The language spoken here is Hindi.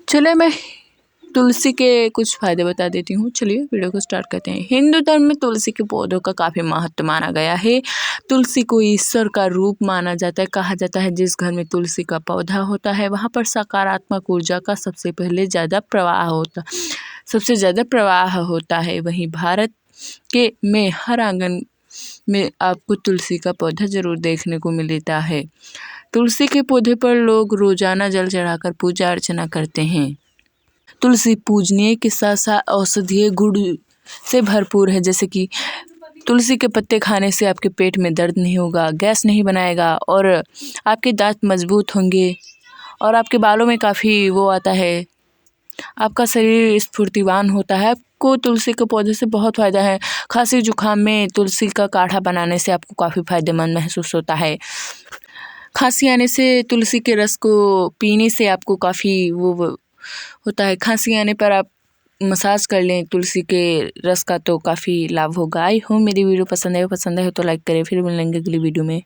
चलिए मैं तुलसी के कुछ फ़ायदे बता देती हूँ। चलिए वीडियो को स्टार्ट करते हैं। हिंदू धर्म में तुलसी के पौधों का काफ़ी महत्व माना गया है। तुलसी को ईश्वर का रूप माना जाता है। कहा जाता है जिस घर में तुलसी का पौधा होता है वहाँ पर सकारात्मक ऊर्जा का सबसे ज़्यादा प्रवाह होता है। वहीं भारत के में हर आंगन में आपको तुलसी का पौधा ज़रूर देखने को मिलता है। तुलसी के पौधे पर लोग रोज़ाना जल चढ़ाकर पूजा अर्चना करते हैं। तुलसी पूजनीय के साथ साथ औषधीय गुण से भरपूर है, जैसे कि तुलसी के पत्ते खाने से आपके पेट में दर्द नहीं होगा, गैस नहीं बनाएगा और आपके दांत मजबूत होंगे और आपके बालों में काफ़ी वो आता है, आपका शरीर स्फूर्तिवान होता है। आपको तुलसी के पौधे से बहुत फ़ायदा है। खांसी जुकाम में तुलसी का काढ़ा बनाने से आपको काफ़ी फ़ायदेमंद महसूस होता है। खांसी आने से तुलसी के रस को पीने से आपको काफ़ी वो होता है। खांसी आने पर आप मसाज कर लें तुलसी के रस का तो काफ़ी लाभ होगा। आई होप मेरी वीडियो पसंद है तो लाइक करें। फिर मिलेंगे अगली वीडियो में।